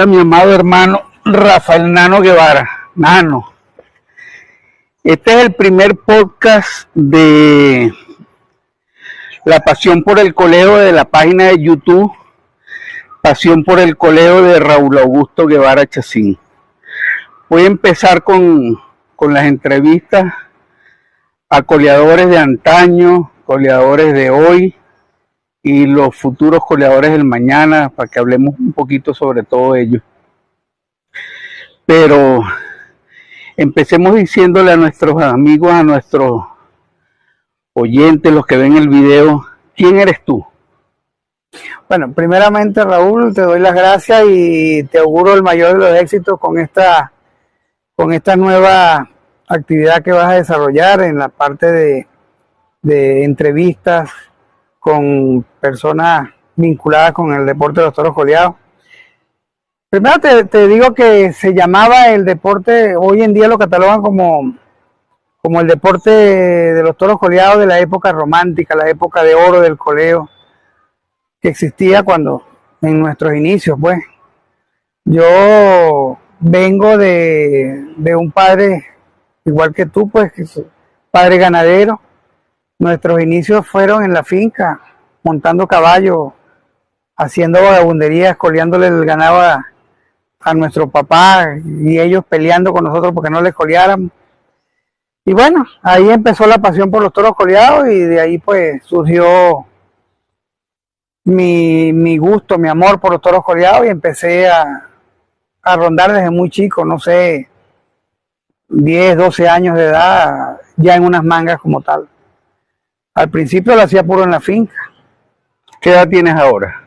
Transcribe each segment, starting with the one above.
A mi amado hermano Rafael Nano Guevara. Nano, este es el primer podcast de La Pasión por el Coleo de la página de YouTube Pasión por el Coleo de Raúl Augusto Guevara Chacín. Voy a empezar con las entrevistas a coleadores de antaño, coleadores de hoy y los futuros coleadores del mañana, para que hablemos un poquito sobre todo ello. Pero empecemos diciéndole a nuestros amigos, a nuestros oyentes, los que ven el video, ¿quién eres tú? Bueno, primeramente, Raúl, te doy las gracias y te auguro el mayor de los éxitos con esta nueva actividad que vas a desarrollar en la parte de entrevistas con personas vinculadas con el deporte de los toros coleados. Primero te digo que se llamaba el deporte, hoy en día lo catalogan como el deporte de los toros coleados de la época romántica, la época de oro del coleo, que existía cuando en nuestros inicios, pues. Yo vengo de un padre igual que tú, pues, que es padre ganadero. Nuestros inicios fueron en la finca, montando caballos, haciendo vagabunderías, coleándole el ganado a nuestro papá y ellos peleando con nosotros porque no les coleáramos. Y bueno, ahí empezó la pasión por los toros coleados y de ahí pues surgió mi gusto, mi amor por los toros coleados y empecé a rondar desde muy chico, no sé, 10, 12 años de edad, ya en unas mangas como tal. Al principio lo hacía puro en la finca. ¿Qué edad tienes ahora?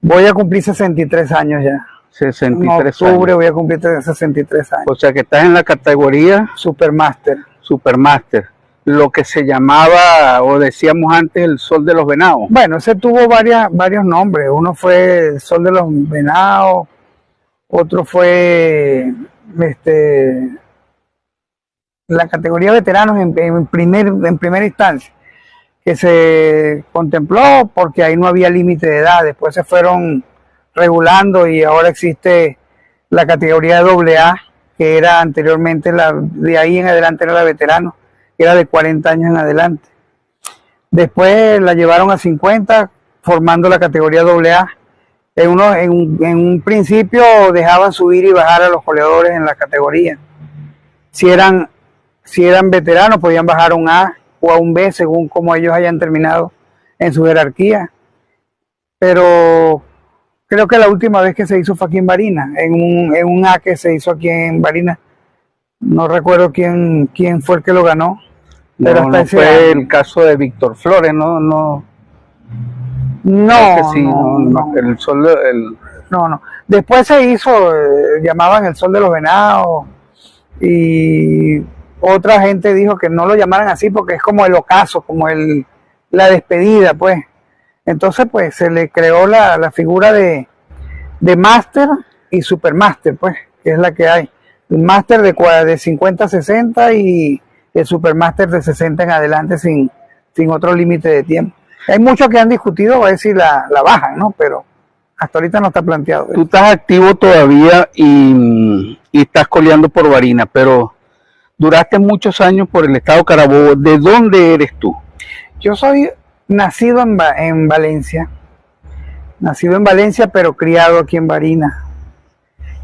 Voy a cumplir 63 años ya. 63 en octubre años. Voy a cumplir 63 años. O sea que estás en la categoría Supermaster. Supermaster, lo que se llamaba o decíamos antes el Sol de los Venados. Bueno, ese tuvo varios nombres. Uno fue el Sol de los Venados, otro fue la categoría veteranos en primera instancia, que se contempló porque ahí no había límite de edad. Después se fueron regulando y ahora existe la categoría de AA, que era anteriormente, de ahí en adelante era la veterano, que era de 40 años en adelante. Después la llevaron a 50, formando la categoría AA. En un principio dejaban subir y bajar a los coleadores en la categoría. Si eran veteranos podían bajar a un A o a un B según como ellos hayan terminado en su jerarquía. Pero creo que la última vez que se hizo fue aquí en Barinas, en un A que se hizo aquí en Barinas. No recuerdo quién fue el que lo ganó. Pero no fue el caso de Víctor Flores, no. No. Después se hizo, llamaban el Sol de los Venados y otra gente dijo que no lo llamaran así porque es como el ocaso, como la despedida, pues. Entonces, pues, se le creó la figura de Master y Supermaster, pues, que es la que hay. El Master de 50 a 60 y el Supermaster de 60 en adelante sin otro límite de tiempo. Hay muchos que han discutido a ver si la bajan, ¿no? Pero hasta ahorita no está planteado. Tú estás activo todavía y estás coleando por Barinas, pero duraste muchos años por el estado Carabobo. ¿De dónde eres tú? Yo soy nacido en Valencia. Nacido en Valencia, pero criado aquí en Barinas.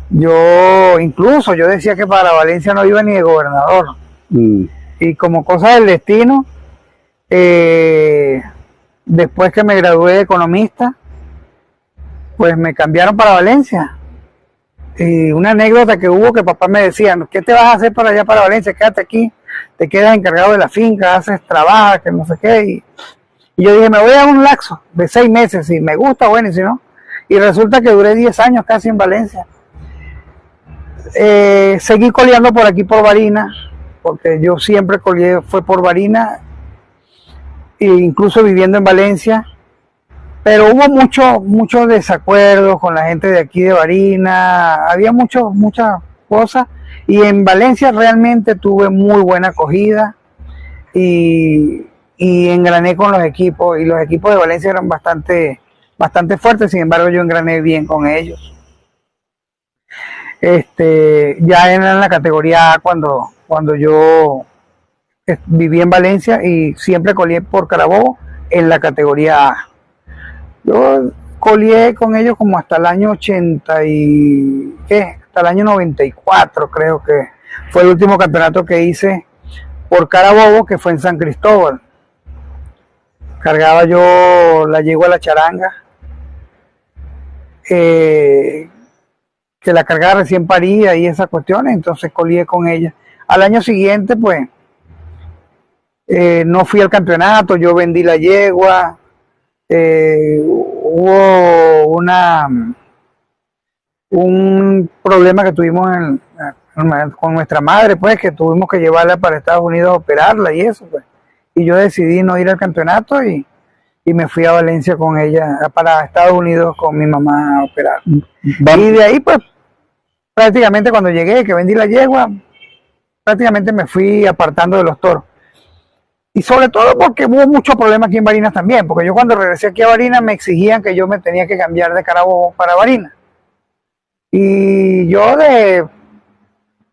Yo decía que para Valencia no iba ni de gobernador. Y como cosa del destino, después que me gradué de economista, pues me cambiaron para Valencia. Y una anécdota que hubo, que papá me decía, ¿qué te vas a hacer para allá para Valencia? Quédate aquí, te quedas encargado de la finca, trabajas, que no sé qué. Y yo dije, me voy a un lapso de 6 meses, si me gusta, bueno, y si no. Y resulta que duré 10 años casi en Valencia. Seguí coleando por aquí por Barinas, porque yo siempre coleé, fue por Barinas, e incluso viviendo en Valencia. Pero hubo mucho desacuerdo con la gente de aquí de Barinas, había muchas cosas, y en Valencia realmente tuve muy buena acogida y engrané con los equipos, y los equipos de Valencia eran bastante fuertes, sin embargo yo engrané bien con ellos. Ya era en la categoría A cuando yo viví en Valencia y siempre colié por Carabobo en la categoría A. Yo colié con ellos como hasta el año 80 y hasta el año 94, creo que fue el último campeonato que hice por Carabobo, que fue en San Cristóbal. Cargaba yo la yegua a la charanga, que la cargaba recién parida y esas cuestiones, entonces colié con ella. Al año siguiente, pues, no fui al campeonato, yo vendí la yegua, hubo un problema que tuvimos con nuestra madre, pues, que tuvimos que llevarla para Estados Unidos a operarla y eso, pues. Y yo decidí no ir al campeonato y me fui a Valencia con ella, para Estados Unidos con mi mamá a operar. Y de ahí, pues, prácticamente cuando llegué, que vendí la yegua, prácticamente me fui apartando de los toros. Y sobre todo porque hubo muchos problemas aquí en Barinas también, porque yo cuando regresé aquí a Barinas me exigían que yo me tenía que cambiar de Carabobo para Barinas. Y yo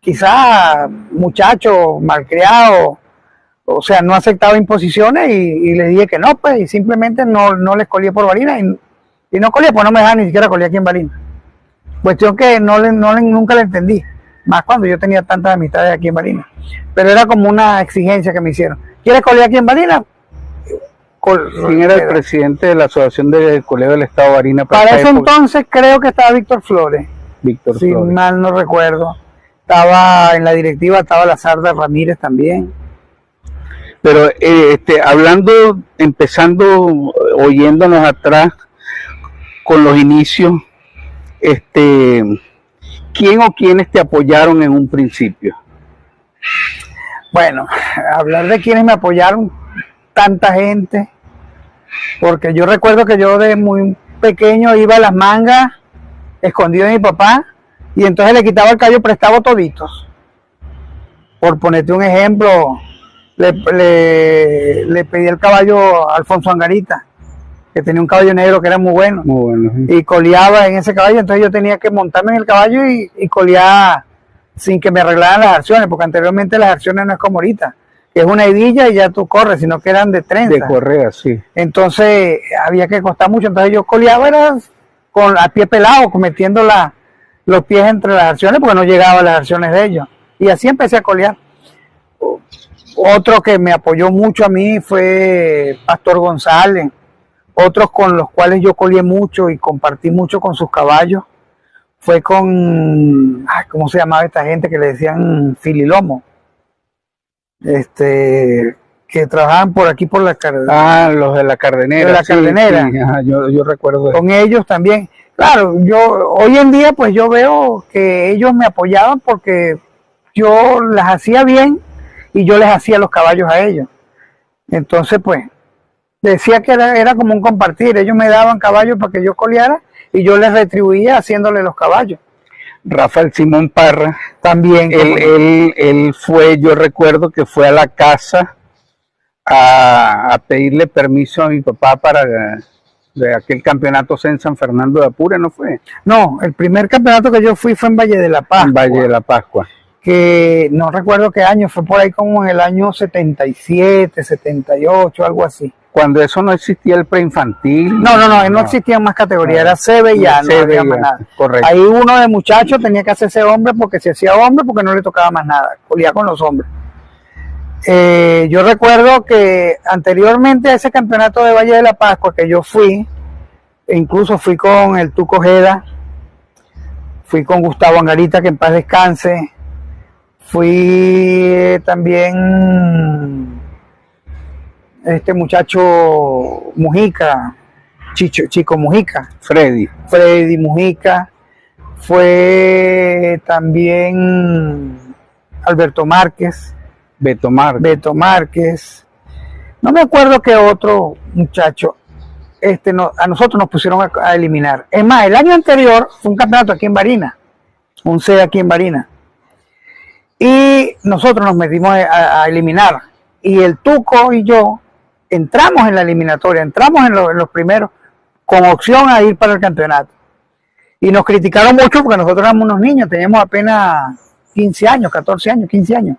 quizás muchacho malcriado, o sea, no aceptaba imposiciones y le dije que no, pues, y simplemente no les colié por Barinas y no colié, pues no me dejaban ni siquiera coliar aquí en Barinas. Cuestión que nunca le entendí, más cuando yo tenía tantas amistades aquí en Barinas. Pero era como una exigencia que me hicieron. ¿Quieres colear aquí en Barinas? ¿Quién era el presidente de la Asociación de Coleo del Estado de Barinas? Para ese entonces creo que estaba Víctor Flores. Víctor si Flores. Mal no recuerdo. Estaba en la directiva, estaba Lazarda Ramírez también. Pero empezando, oyéndonos atrás con los inicios, ¿quién o quiénes te apoyaron en un principio? Bueno, hablar de quienes me apoyaron, tanta gente, porque yo recuerdo que yo de muy pequeño iba a las mangas escondido de mi papá y entonces le quitaba el caballo prestado toditos. Por ponerte un ejemplo, le pedí el caballo a Alfonso Angarita, que tenía un caballo negro que era muy bueno, y coleaba en ese caballo, entonces yo tenía que montarme en el caballo y colear sin que me arreglaran las acciones, porque anteriormente las acciones no es como ahorita, que es una hebilla y ya tú corres, sino que eran de trenza. De correa, sí. Entonces había que costar mucho, entonces yo coleaba era a pie pelado, metiendo los pies entre las acciones, porque no llegaba a las acciones de ellos. Y así empecé a colear. Otro que me apoyó mucho a mí fue Pastor González, otros con los cuales yo coleé mucho y compartí mucho con sus caballos. Fue con, ¿cómo se llamaba esta gente que le decían Fililomo? Que trabajaban por aquí por la Cardenera. Los de la Cardenera. De la Cardenera. Sí, ajá, yo recuerdo. Con ellos también. Claro, hoy en día pues yo veo que ellos me apoyaban porque yo las hacía bien y yo les hacía los caballos a ellos. Entonces pues decía que era como un compartir. Ellos me daban caballos para que yo coleara y yo les retribuía haciéndole los caballos. Rafael Simón Parra también. Él fue, yo recuerdo que fue a la casa a pedirle permiso a mi papá para de aquel campeonato en San Fernando de Apure, ¿no fue? No, el primer campeonato que yo fui fue en Valle de la Pascua. En Valle de la Pascua. Que no recuerdo qué año, fue por ahí como en el año 77, 78, algo así. Cuando eso no existía el preinfantil. No existían más categorías, era CB y ya, no había más nada. Correcto. Ahí uno de muchachos tenía que hacerse hombre porque se hacía hombre porque no le tocaba más nada, colía con los hombres. Yo recuerdo que anteriormente a ese campeonato de Valle de la Pascua que yo fui, incluso fui con el Tuco Ojeda, fui con Gustavo Angarita, que en paz descanse, fui también este muchacho Mujica, Chico Mujica, Freddy Mujica, fue también Alberto Márquez, Beto Márquez, no me acuerdo qué otro muchacho, a nosotros nos pusieron a eliminar. Es más, el año anterior fue un campeonato aquí en Barinas, un C aquí en Barinas, y nosotros nos metimos a eliminar, y el Tuco y yo entramos en la eliminatoria, entramos en los primeros, con opción a ir para el campeonato. Y nos criticaron mucho porque nosotros éramos unos niños, teníamos apenas 15 años, 14 años, 15 años.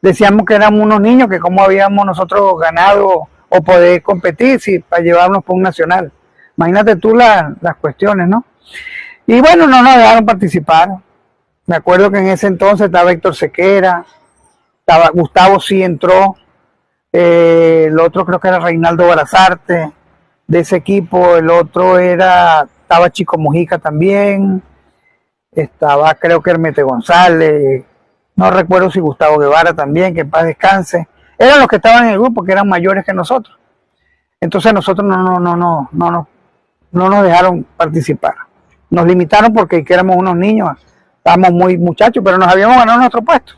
Decíamos que éramos unos niños, que cómo habíamos nosotros ganado o poder competir para llevarnos por un nacional. Imagínate tú las cuestiones, ¿no? Y bueno, no nos dejaron participar. Me acuerdo que en ese entonces estaba Héctor Sequera, estaba Gustavo, sí entró, el otro creo que era Reinaldo Barazarte, de ese equipo. El otro estaba Chico Mujica también, estaba creo que Hermete González, no recuerdo si Gustavo Guevara también, que en paz descanse. Eran los que estaban en el grupo, que eran mayores que nosotros. Entonces nosotros no nos dejaron participar. Nos limitaron porque éramos unos niños, estábamos muy muchachos, pero nos habíamos ganado nuestro puesto.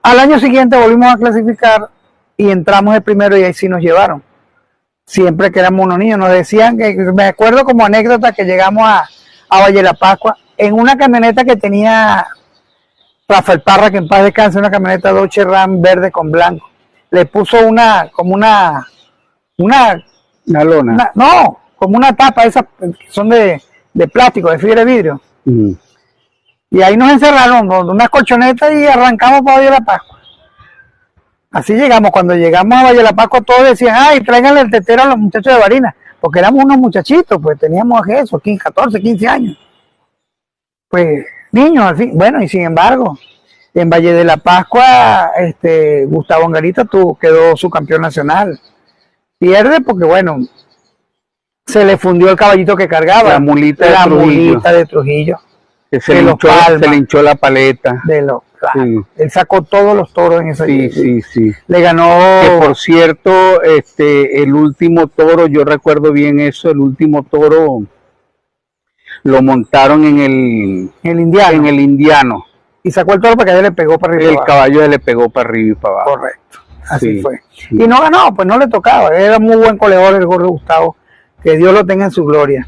Al año siguiente volvimos a clasificar y entramos el primero y ahí sí nos llevaron. Siempre que éramos unos niños, nos decían que, me acuerdo como anécdota, que llegamos a Valle de la Pascua en una camioneta que tenía Rafael Parra, que en paz descanse, una camioneta Dodge Ram verde con blanco. Le puso como una lona. No, como una tapa, esas que son de plástico, de fibra de vidrio. Y ahí nos encerraron unas colchonetas y arrancamos para Valle de la Pascua. Así llegamos. Cuando llegamos a Valle de la Pascua, todos decían, ay, tráiganle el tetero a los muchachos de Barinas, porque éramos unos muchachitos, pues teníamos eso, 14, 15 años. Pues niños, al fin. Bueno, y sin embargo, en Valle de la Pascua, Gustavo Angarita quedó subcampeón nacional. Pierde porque, bueno, se le fundió el caballito que cargaba. La mulita de Trujillo. Que se le hinchó la paleta. Sí. Él sacó todos los toros en esa. Sí. Le ganó. Que por cierto, el último toro, yo recuerdo bien eso, el último toro lo montaron en el Indiano. Y sacó el toro para que le pegó para arriba. El caballo le pegó para arriba y para abajo. Correcto. Así fue. Sí. Y no ganó, pues no le tocaba. Era muy buen coleador el gordo Gustavo. Que Dios lo tenga en su gloria.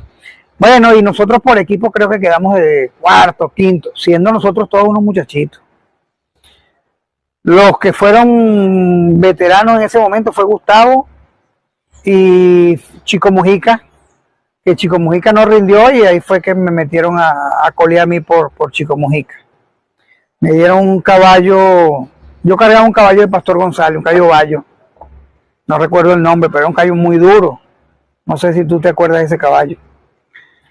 Bueno, y nosotros por equipo creo que quedamos de cuarto, quinto, siendo nosotros todos unos muchachitos. Los que fueron veteranos en ese momento fue Gustavo y Chico Mujica, que Chico Mujica no rindió y ahí fue que me metieron a colear a mí por Chico Mujica. Me dieron un caballo, yo cargaba un caballo de Pastor González, un caballo bayo. No recuerdo el nombre, pero era un caballo muy duro. No sé si tú te acuerdas de ese caballo.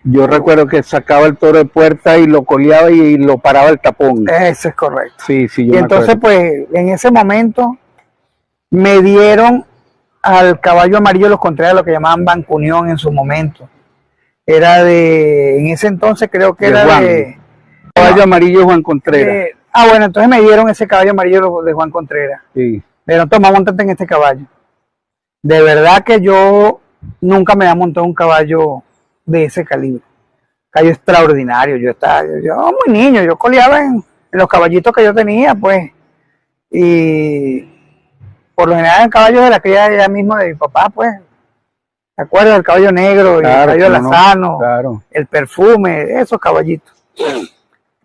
Yo recuerdo que sacaba el toro de puerta y lo coleaba y lo paraba el tapón. Eso es correcto. Sí, yo y entonces, pues, en ese momento me dieron al caballo amarillo los Contreras, lo que llamaban Bancunión en su momento. Era en ese entonces creo que era de caballo amarillo Juan Contreras. Bueno, entonces me dieron ese caballo amarillo de Juan Contreras. Sí. Pero toma, montate en este caballo. De verdad que yo nunca me había montado un caballo de ese calibre. Caballo extraordinario. Yo muy niño, yo coleaba en los caballitos que yo tenía, pues. Y por lo general en caballos de la cría ya mismo de mi papá, pues. ¿Te acuerdas del caballo negro, claro, el caballo alazano, claro. El perfume, esos caballitos?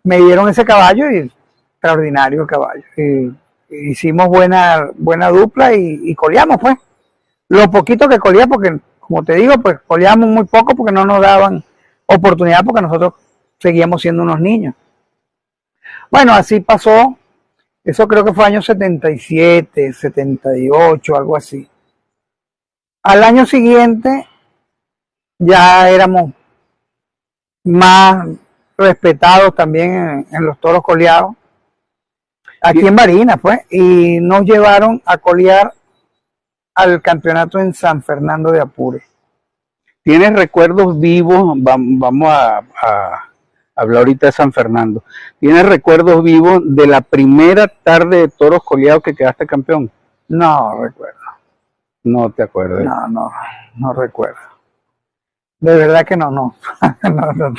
Me dieron ese caballo y extraordinario el caballo. Y hicimos buena dupla y coleamos, pues. Lo poquito que coleé, porque como te digo, pues coleamos muy poco porque no nos daban oportunidad, porque nosotros seguíamos siendo unos niños. Bueno, así pasó. Eso creo que fue año 77, 78, algo así. Al año siguiente ya éramos más respetados también en los toros coleados, aquí en Barinas, pues, y nos llevaron a colear al campeonato en San Fernando de Apure. ¿Tienes recuerdos vivos? Vamos a hablar ahorita de San Fernando. ¿Tienes recuerdos vivos de la primera tarde de toros coleados que quedaste campeón? No recuerdo. No te acuerdas. No recuerdo. De verdad que no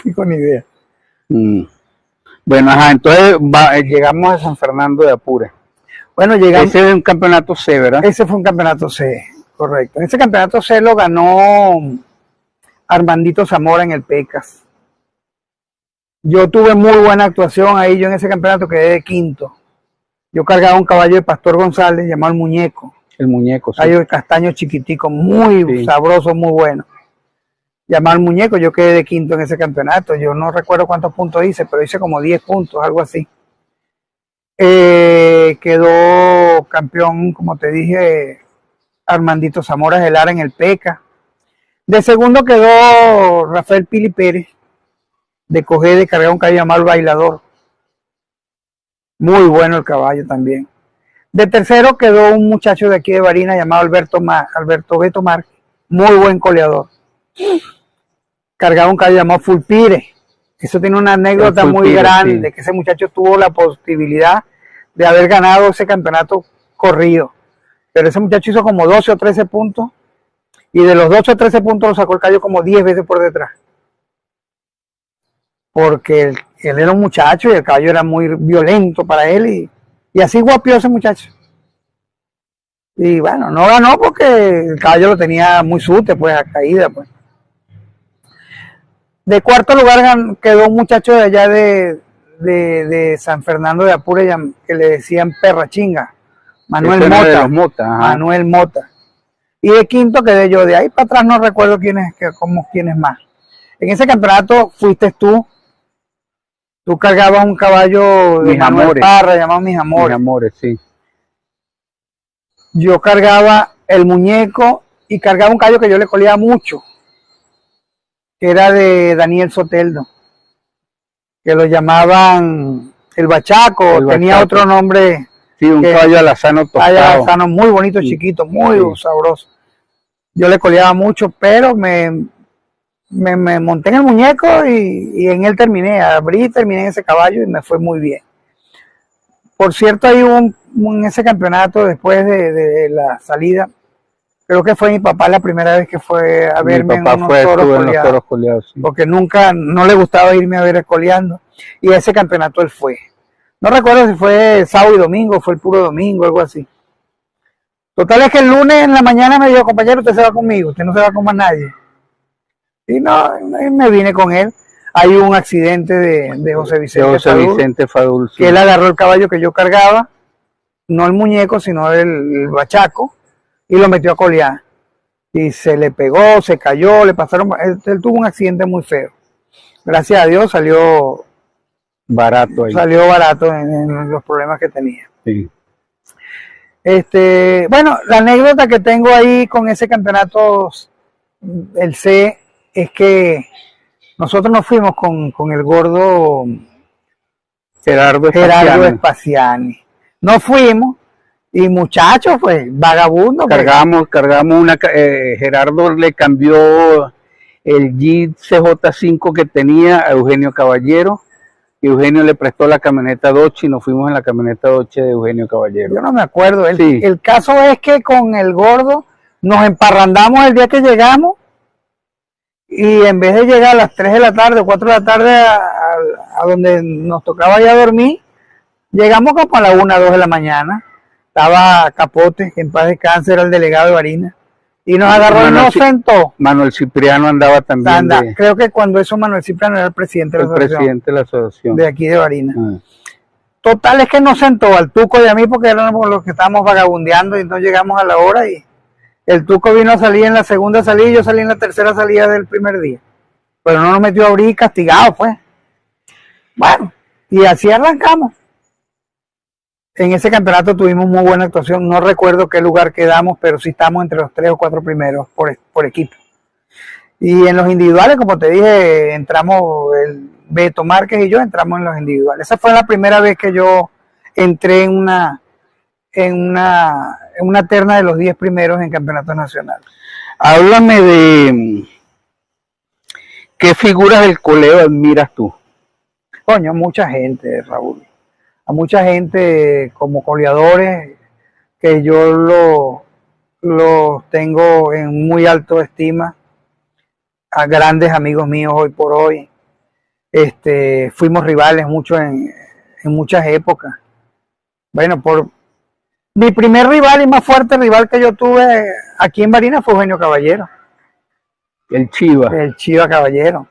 tengo ni idea. Bueno, entonces llegamos a San Fernando de Apure. Bueno, llegamos. Ese es un campeonato C, ¿verdad? Ese fue un campeonato C, correcto. En ese campeonato C lo ganó Armandito Zamora en el Pecas. Yo tuve muy buena actuación ahí, yo en ese campeonato quedé de quinto. Yo cargaba un caballo de Pastor González llamado el Muñeco. El Muñeco, sí. Caballo de castaño chiquitico, muy sabroso, muy bueno. llamado El Muñeco. Yo quedé de quinto en ese campeonato. Yo no recuerdo cuántos puntos hice, pero hice como 10 puntos, algo así. Quedó campeón, como te dije, Armandito Zamora de Lara en el PECA. De segundo quedó Rafael Pili Pérez, de Cogé, de cargar un caballo llamado El Bailador. Muy bueno el caballo también. De tercero quedó un muchacho de aquí de Barinas llamado Alberto Beto Márquez, muy buen coleador. Cargaba un caballo llamado Fulpire. Eso tiene una anécdota muy grande, sí, que ese muchacho tuvo la posibilidad de haber ganado ese campeonato corrido. Pero ese muchacho hizo como 12 o 13 puntos, y de los 12 o 13 puntos lo sacó el caballo como 10 veces por detrás. Porque él era un muchacho y el caballo era muy violento para él, y así guapió ese muchacho. Y bueno, no ganó porque el caballo lo tenía muy sute, pues, a caída, pues. De cuarto lugar quedó un muchacho de allá de San Fernando de Apure, que le decían Perra Chinga, Manuel Mota. Manuel Mota. Y de quinto quedé yo. De ahí para atrás no recuerdo quién es más. En ese campeonato fuiste tú. Tú cargabas un caballo de Manuel Parra llamado Mis Amores. Mis Amores, sí. Yo cargaba El Muñeco y cargaba un caballo que yo le coleaba mucho, que era de Daniel Soteldo, que lo llamaban El Bachaco, tenía otro nombre. Sí, un caballo alazano tostado. Alazano muy bonito, sí, chiquito, muy sabroso. Yo le coleaba mucho, pero me monté en El Muñeco y en él terminé en ese caballo y me fue muy bien. Por cierto, hay en ese campeonato, después de la salida, creo que fue mi papá la primera vez que fue a verme en unos toros coleados, sí, porque nunca, no le gustaba irme a ver coleando, y ese campeonato él fue. No recuerdo si fue sábado y domingo, fue el puro domingo, algo así. Total es que el lunes en la mañana me dijo, compañero, usted se va conmigo, usted no se va con más nadie. Y no, me vine con él. Hay un accidente de José Vicente Fadul, sí, que él agarró el caballo que yo cargaba, no el Muñeco, sino el Bachaco, y lo metió a colear. Y se le pegó, se cayó, le pasaron, él tuvo un accidente muy feo. Gracias a Dios salió barato ahí. Salió barato en los problemas que tenía. Sí. Bueno, la anécdota que tengo ahí con ese campeonato, el C, es que nosotros nos fuimos con el gordo Gerardo Espaciani. Nos fuimos y muchachos, pues, vagabundos. Cargamos Gerardo le cambió el Jeep CJ5 que tenía a Eugenio Caballero. Y Eugenio le prestó la camioneta Dodge y nos fuimos en la camioneta Dodge de Eugenio Caballero. Yo no me acuerdo. Sí. El caso es que con el gordo nos emparrandamos el día que llegamos, y en vez de llegar a las 3 de la tarde o 4 de la tarde a donde nos tocaba ya dormir, llegamos como a la 1 o 2 de la mañana. Estaba Capote, que en paz descanse, era el delegado de Barinas, y nos agarró y nos sentó. Manuel Cipriano andaba también. Creo que cuando eso Manuel Cipriano era el presidente de la asociación. De aquí de Barinas. Total es que nos sentó al Tuco y a mí, porque éramos los que estábamos vagabundeando, y no llegamos a la hora, y el Tuco vino a salir en la segunda salida y yo salí en la tercera salida del primer día. Pero no nos metió a abrir, castigado, pues. Bueno, y así arrancamos. En ese campeonato tuvimos muy buena actuación. No recuerdo qué lugar quedamos, pero sí estamos entre los 3 o 4 primeros por equipo. Y en los individuales, como te dije, entramos, el Beto Márquez y yo entramos en los individuales. Esa fue la primera vez que yo entré en una terna de los 10 primeros en campeonatos nacionales. Háblame de qué figuras del coleo admiras tú. Coño, mucha gente, Raúl. A mucha gente como coleadores que yo los tengo en muy alto estima, a grandes amigos míos hoy por hoy. Fuimos rivales mucho en muchas épocas. Bueno, mi primer rival y más fuerte rival que yo tuve aquí en Barinas fue Eugenio Caballero. El Chiva. El Chiva Caballero.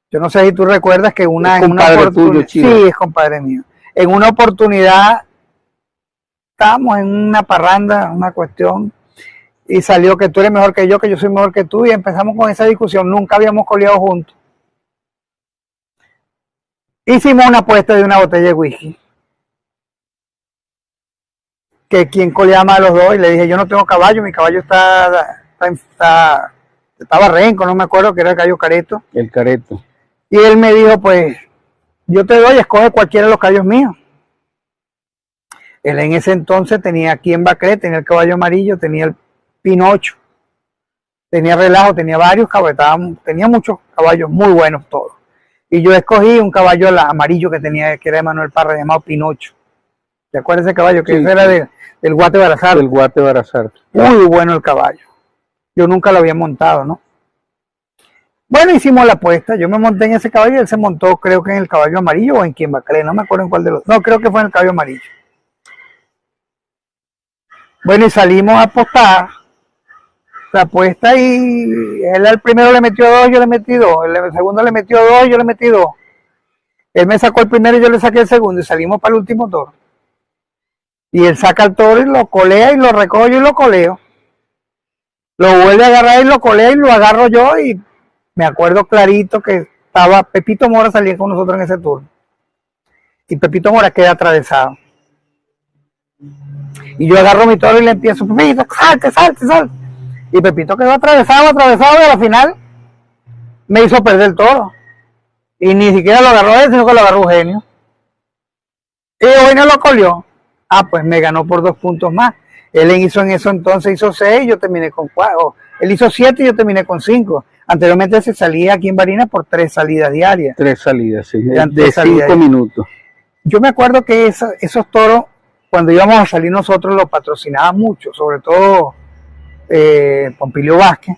Yo no sé si tú recuerdas que en una oportunidad. Sí, es compadre mío. En una oportunidad estábamos en una parranda, una cuestión, y salió que tú eres mejor que yo soy mejor que tú, y empezamos con esa discusión. Nunca habíamos coleado juntos. Hicimos una apuesta de una botella de whisky, que quien coleaba más a los dos, y le dije, yo no tengo caballo, mi caballo estaba renco, no me acuerdo, que era el caballo Careto. El Careto. Y él me dijo, pues, yo te doy, escoge cualquiera de los caballos míos. Él en ese entonces tenía aquí en Bacré, tenía el caballo amarillo, tenía el Pinocho, tenía Relajo, tenía varios caballos, tenía muchos caballos muy buenos todos. Y yo escogí un caballo amarillo que tenía, que era de Manuel Parra, llamado Pinocho. ¿Te acuerdas de ese caballo? Que Sí, ese era del Guate Barazarte. Del Guate Barazarte. Muy bueno el caballo. Yo nunca lo había montado, ¿no? Bueno, hicimos la apuesta. Yo me monté en ese caballo y él se montó, creo que en el caballo amarillo o en Quimbaclé, no me acuerdo en cuál de los. No, creo que fue en el caballo amarillo. Bueno, y salimos a apostar la apuesta, y él al primero le metió 2, yo le metí 2. El segundo le metió 2, yo le metí 2. Él me sacó el primero y yo le saqué el segundo, y salimos para el último toro. Y él saca el toro y lo colea, y lo recojo yo y lo coleo. Lo vuelve a agarrar y lo colea y lo agarro yo, y me acuerdo clarito que estaba Pepito Mora, salía con nosotros en ese turno. Y Pepito Mora queda atravesado. Y yo agarro mi toro y le empiezo, Pepito, salte, salte, salte. Y Pepito quedó atravesado, y a la final me hizo perder el toro. Y ni siquiera lo agarró él, sino que lo agarró Eugenio. Y Eugenio lo colió. Ah, pues me ganó por 2 puntos más. Él hizo en eso entonces, hizo 6, yo terminé con 4. Él hizo 7 y yo terminé con 5. Anteriormente se salía aquí en Barinas por 3 salidas diarias. 3 salidas, sí. De 5 minutos. Yo me acuerdo que esos toros, cuando íbamos a salir nosotros, los patrocinaban mucho, sobre todo Pompilio Vázquez.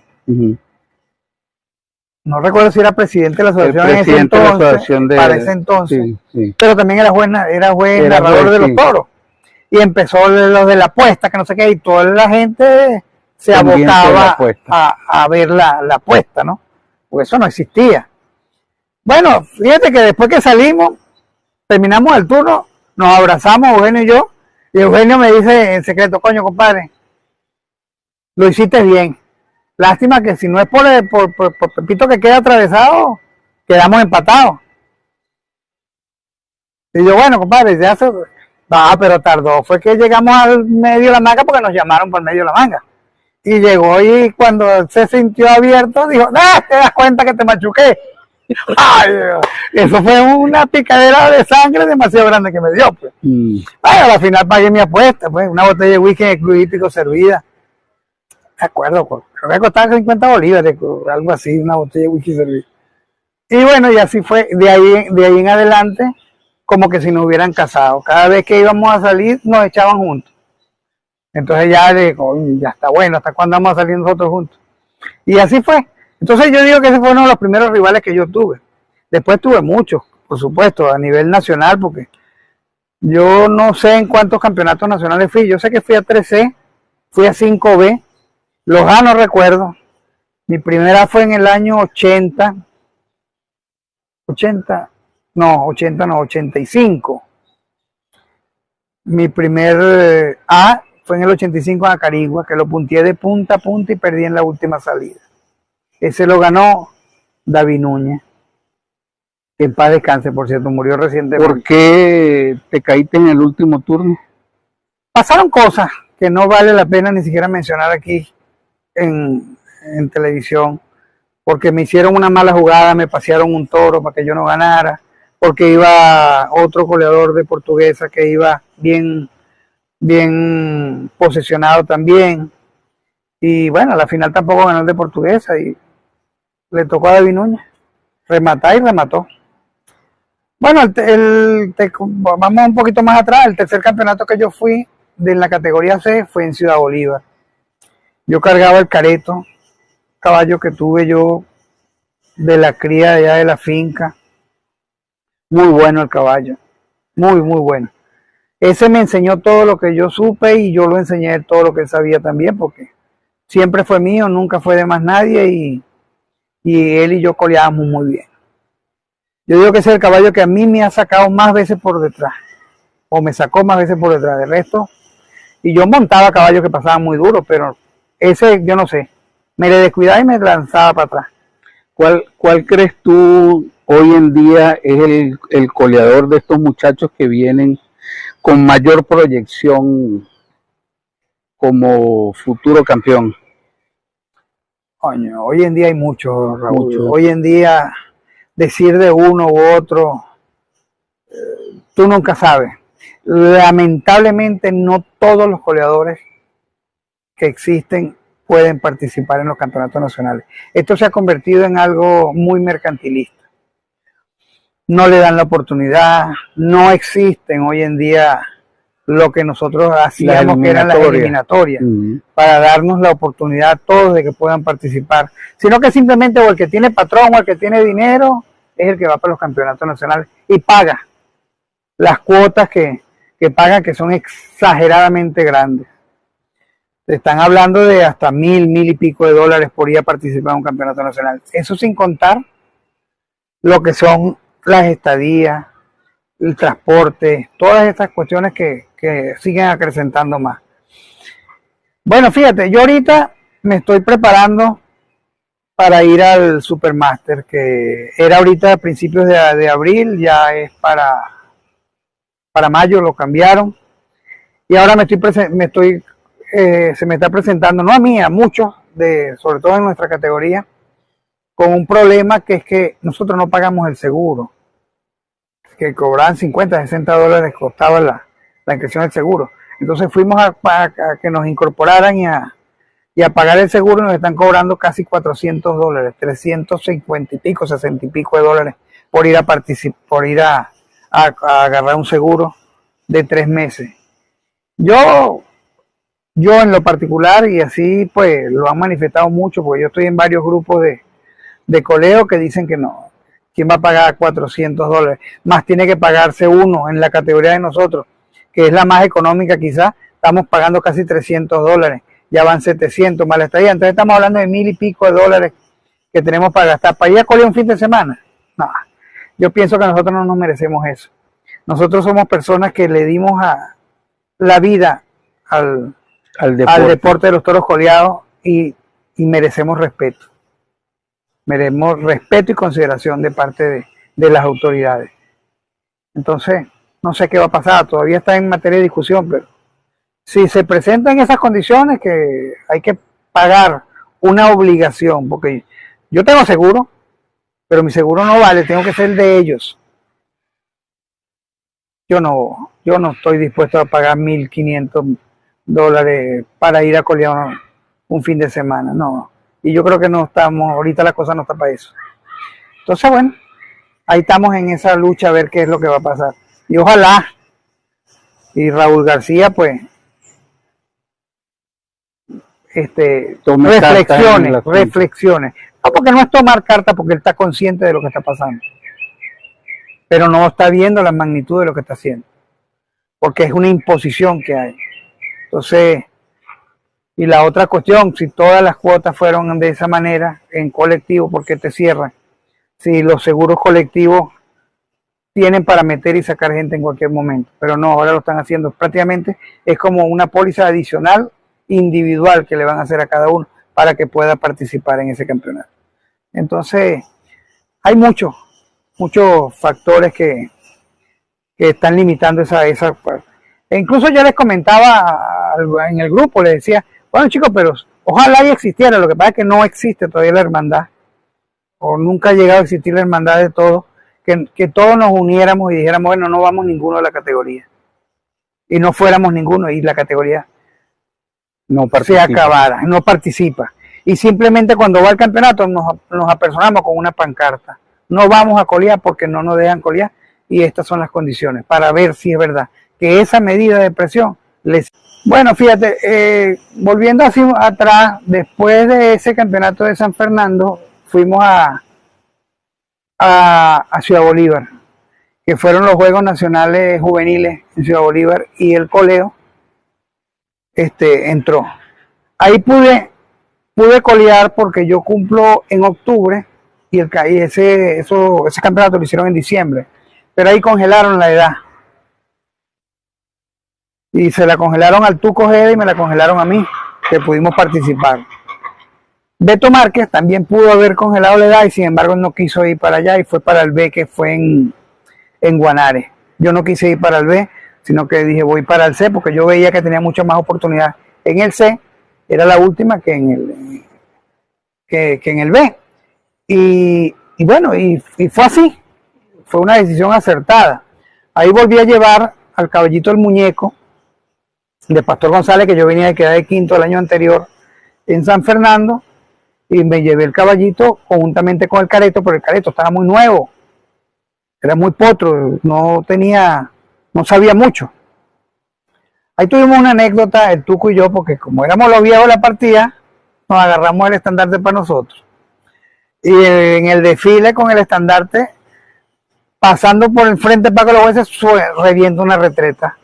No recuerdo si era presidente de la asociación en ese entonces, para ese entonces, sí, sí. Pero también era juez narrador de los toros. Y empezó lo de la apuesta, que no sé qué, y toda la gente se abocaba a ver la apuesta, ¿no? Porque eso no existía. Bueno, fíjate que después que salimos, terminamos el turno, nos abrazamos Eugenio y yo, y Eugenio me dice en secreto, coño, compadre, lo hiciste bien. Lástima que si no es por Pepito que queda atravesado, quedamos empatados. Y yo, bueno, compadre, ya se... pero tardó. Fue que llegamos al medio de la manga porque nos llamaron por medio de la manga. Y llegó, y cuando se sintió abierto, dijo, ¿te das cuenta que te machuqué? Ay, eso fue una picadera de sangre demasiado grande que me dio, pues. Bueno, al final pagué mi apuesta, pues, una botella de whisky en el Club Hípico servida. De acuerdo, creo que costaba 50 bolívares, algo así, una botella de whisky servida. Y bueno, y así fue, de ahí en adelante, como que si nos hubieran casado. Cada vez que íbamos a salir, nos echaban juntos. Entonces ya ya está bueno, ¿hasta cuándo vamos a salir nosotros juntos? Y así fue. Entonces yo digo que ese fue uno de los primeros rivales que yo tuve. Después tuve muchos, por supuesto, a nivel nacional, porque yo no sé en cuántos campeonatos nacionales fui. Yo sé que fui a 3C, fui a 5B, los A no recuerdo. Mi primera fue en el año 85. Mi primer A fue en el 85 en Acarigua, que lo punteé de punta a punta y perdí en la última salida. Ese lo ganó David Núñez, que en paz descanse, por cierto, murió recientemente. ¿Por qué te caíste en el último turno? Pasaron cosas que no vale la pena ni siquiera mencionar aquí en televisión, porque me hicieron una mala jugada, me pasearon un toro para que yo no ganara, porque iba otro coleador de Portuguesa que iba bien posesionado también, y bueno, a la final tampoco ganó el de Portuguesa y le tocó a David Núñez rematar y remató. Bueno, vamos un poquito más atrás. El tercer campeonato que yo fui de la categoría C fue en Ciudad Bolívar. Yo cargaba el Careto, caballo que tuve yo de la cría allá de la finca. Muy bueno el caballo, muy bueno. Ese me enseñó todo lo que yo supe y yo lo enseñé todo lo que él sabía también, porque siempre fue mío, nunca fue de más nadie, y él y yo coleábamos muy bien. Yo digo que ese es el caballo que a mí me ha sacado más veces por detrás, o me sacó más veces por detrás del resto. Y yo montaba caballos que pasaban muy duros, pero ese yo no sé, me le descuidaba y me lanzaba para atrás. ¿Cuál crees tú hoy en día es el coleador de estos muchachos que vienen con mayor proyección como futuro campeón? Coño, hoy en día hay mucho, Raúl. Mucho. Hoy en día decir de uno u otro, tú nunca sabes. Lamentablemente no todos los coleadores que existen pueden participar en los campeonatos nacionales. Esto se ha convertido en algo muy mercantilista. No le dan la oportunidad, no existen hoy en día lo que nosotros hacíamos, que eran las eliminatorias, para darnos la oportunidad a todos de que puedan participar, sino que simplemente o el que tiene patrón o el que tiene dinero es el que va para los campeonatos nacionales y paga las cuotas que pagan, que son exageradamente grandes. Están hablando de hasta $1,000, $1,000 y pico de dólares por ir a participar en un campeonato nacional. Eso sin contar lo que son las estadías, el transporte, todas estas cuestiones que siguen acrecentando más. Bueno, fíjate, yo ahorita me estoy preparando para ir al Supermaster, que era ahorita a principios de abril, ya es para mayo, lo cambiaron. Y ahora se me está presentando, no a mí, a muchos, sobre todo en nuestra categoría, con un problema que es que nosotros no pagamos el seguro, que cobraban 50, 60 dólares costaba la inscripción del seguro. Entonces fuimos a que nos incorporaran y a pagar el seguro, y nos están cobrando casi 400 dólares, 350 y pico, 60 y pico de dólares por ir a agarrar un seguro de 3 meses. Yo en lo particular, y así pues lo han manifestado mucho, porque yo estoy en varios grupos de coleo que dicen que no. ¿Quién va a pagar 400 dólares? Más tiene que pagarse uno en la categoría de nosotros, que es la más económica quizás, estamos pagando casi 300 dólares, ya van 700 más la estadía, entonces estamos hablando de 1,000 y pico de dólares que tenemos para gastar, para ir a colear un fin de semana. No, yo pienso que nosotros no nos merecemos eso. Nosotros somos personas que le dimos a la vida al deporte de los toros coleados y merecemos respeto. Merecemos respeto y consideración de parte de las autoridades. Entonces, no sé qué va a pasar, todavía está en materia de discusión, pero si se presentan esas condiciones, que hay que pagar una obligación, porque yo tengo seguro, pero mi seguro no vale, tengo que ser el de ellos. Yo no estoy dispuesto a pagar 1,500 dólares para ir a colear un fin de semana, no. Y yo creo que no estamos, ahorita la cosa no está para eso. Entonces, bueno, ahí estamos en esa lucha a ver qué es lo que va a pasar. Y ojalá, y Raúl García, pues, reflexiones. No, porque no es tomar carta, porque él está consciente de lo que está pasando. Pero no está viendo la magnitud de lo que está haciendo. Porque es una imposición que hay. Entonces, y la otra cuestión, si todas las cuotas fueron de esa manera, en colectivo, ¿por qué te cierran? Si los seguros colectivos tienen para meter y sacar gente en cualquier momento, pero no, ahora lo están haciendo. Prácticamente es como una póliza adicional individual que le van a hacer a cada uno para que pueda participar en ese campeonato. Entonces, hay muchos factores que están limitando esa parte. E incluso yo les comentaba en el grupo, les decía, bueno chicos, pero ojalá y existiera, lo que pasa es que no existe todavía la hermandad, o nunca ha llegado a existir la hermandad de todos, que todos nos uniéramos y dijéramos, bueno, no vamos ninguno de la categoría, y no fuéramos ninguno, y la categoría no se acabara, no participa, y simplemente cuando va al campeonato nos apersonamos con una pancarta, no vamos a colear porque no nos dejan colear, y estas son las condiciones, para ver si es verdad que esa medida de presión les... Bueno, fíjate, volviendo así atrás, después de ese campeonato de San Fernando, fuimos a Ciudad Bolívar, que fueron los Juegos Nacionales Juveniles en Ciudad Bolívar, y el coleo entró. Ahí pude colear porque yo cumplo en octubre, y ese campeonato lo hicieron en diciembre, pero ahí congelaron la edad. Y se la congelaron al Tuco Ojeda y me la congelaron a mí, que pudimos participar. Beto Márquez también pudo haber congelado la edad y sin embargo no quiso ir para allá y fue para el B, que fue en Guanare. Yo no quise ir para el B, sino que dije voy para el C porque yo veía que tenía mucha más oportunidad en el C, era la última que en el B. Y bueno, y fue así, fue una decisión acertada. Ahí volví a llevar al caballito El Muñeco de Pastor González, que yo venía de quedar de quinto el año anterior en San Fernando, y me llevé el caballito conjuntamente con el careto, pero el careto estaba muy nuevo, era muy potro, no sabía mucho. Ahí tuvimos una anécdota, el Tuco y yo, porque como éramos los viejos de la partida, nos agarramos el estandarte para nosotros. Y en el desfile con el estandarte, pasando por el frente de Paco los Jueces, revienta una retreta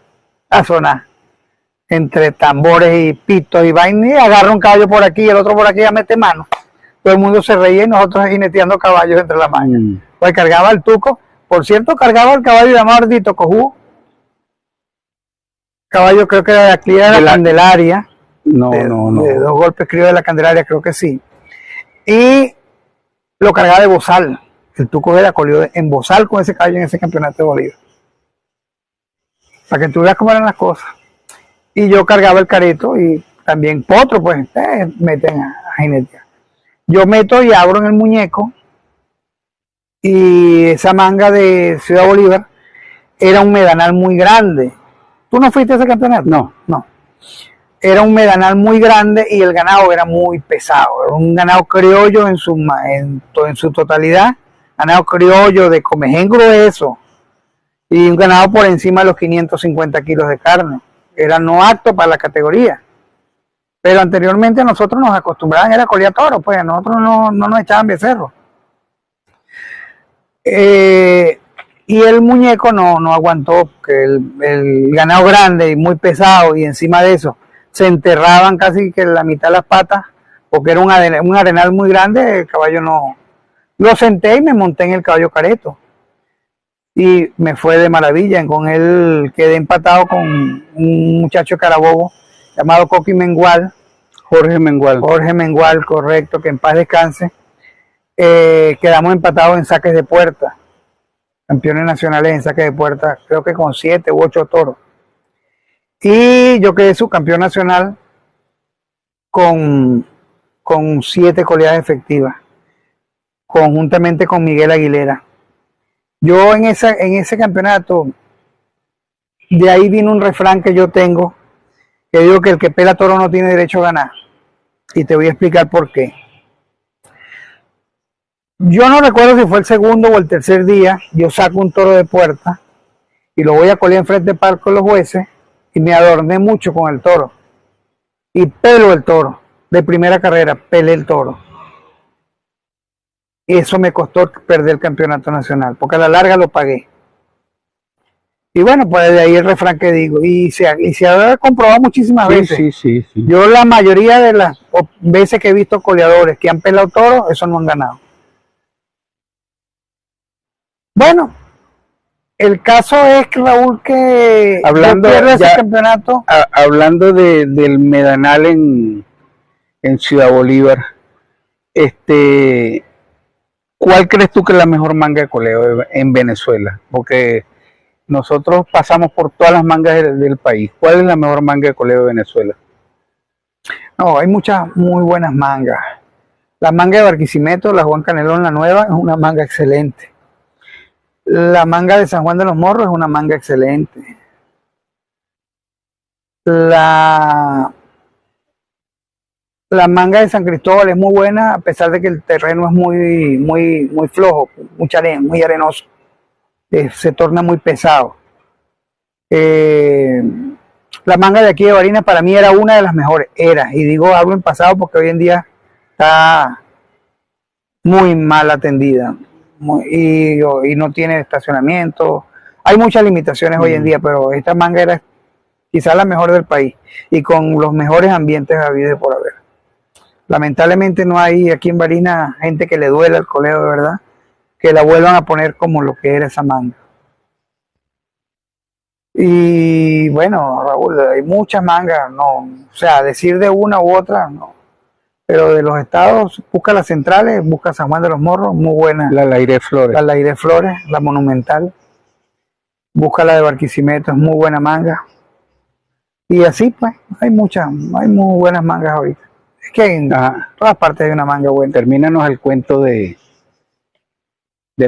a sonar. Entre tambores y pitos y vainas, y agarra un caballo por aquí y el otro por aquí, a mete mano. Todo el mundo se reía y nosotros jineteando caballos entre las manos. Pues cargaba el Tuco, por cierto, cargaba el caballo llamado Ardito Cojú. Caballo creo que era de aquí de la Candelaria. No. De 2 golpes crío de la Candelaria, creo que sí. Y lo cargaba de Bozal. El Tuco era colió en Bozal con ese caballo en ese campeonato de Bolívar. Para que tú veas cómo eran las cosas. Y yo cargaba el careto y también potro, pues, meten a jinetear. Yo meto y abro en el muñeco y esa manga de Ciudad Bolívar era un medanal muy grande. ¿Tú no fuiste a ese campeonato? No. Era un medanal muy grande y el ganado era muy pesado. Era un ganado criollo en su totalidad, ganado criollo de comején grueso y un ganado por encima de los 550 kilos de carne. Era no apto para la categoría. Pero anteriormente nosotros nos acostumbraban a colear toros, pues a nosotros no nos echaban becerros. Y el muñeco no aguantó, porque el ganado grande y muy pesado, y encima de eso se enterraban casi que la mitad de las patas, porque era un arenal muy grande, el caballo no. Lo senté y me monté en el caballo careto. Y me fue de maravilla. Con él quedé empatado con un muchacho de Carabobo llamado Coqui Mengual. Jorge Mengual, correcto, que en paz descanse. Quedamos empatados en saques de puerta, campeones nacionales en saques de puerta, creo que con 7 u 8 toros. Y yo quedé subcampeón nacional con 7 coleadas efectivas, conjuntamente con Miguel Aguilera. Yo en ese campeonato, de ahí vino un refrán que yo tengo, que digo que el que pela toro no tiene derecho a ganar. Y te voy a explicar por qué. Yo no recuerdo si fue el segundo o el tercer día, yo saco un toro de puerta y lo voy a colear enfrente de Parco los Jueces y me adorné mucho con el toro. Y pelo el toro, de primera carrera, pelé el toro. Y eso me costó perder el campeonato nacional, porque a la larga lo pagué. Y bueno, pues de ahí el refrán que digo. Y se ha comprobado muchísimas veces. Sí. Yo la mayoría de las veces que he visto coleadores que han pelado toros, eso no han ganado. Bueno, el caso es que Raúl, que pierde ese campeonato. Hablando del medanal en Ciudad Bolívar, ¿cuál crees tú que es la mejor manga de coleo en Venezuela? Porque nosotros pasamos por todas las mangas del país. ¿Cuál es la mejor manga de coleo de Venezuela? No, hay muchas muy buenas mangas. La manga de Barquisimeto, la Juan Canelón, la nueva, es una manga excelente. La manga de San Juan de los Morros es una manga excelente. La manga de San Cristóbal es muy buena, a pesar de que el terreno es muy flojo, muy arenoso. Se torna muy pesado. La manga de aquí de Barinas para mí era una de las mejores. Y digo algo en pasado porque hoy en día está muy mal atendida. Y no tiene estacionamiento. Hay muchas limitaciones hoy en día, pero esta manga era quizás la mejor del país y con los mejores ambientes habidos por haber. Lamentablemente no hay aquí en Barinas gente que le duela el coleo de verdad, que la vuelvan a poner como lo que era esa manga. Y bueno, Raúl, hay muchas mangas, no, o sea, decir de una u otra, no. Pero de los estados, busca las centrales, busca San Juan de los Morros, muy buena. La Laire Flores. La Laire Flores, la Monumental. Busca la de Barquisimeto, es muy buena manga. Y así pues, hay muy buenas mangas ahorita. Es que en todas partes hay una manga buena. Termínanos el cuento del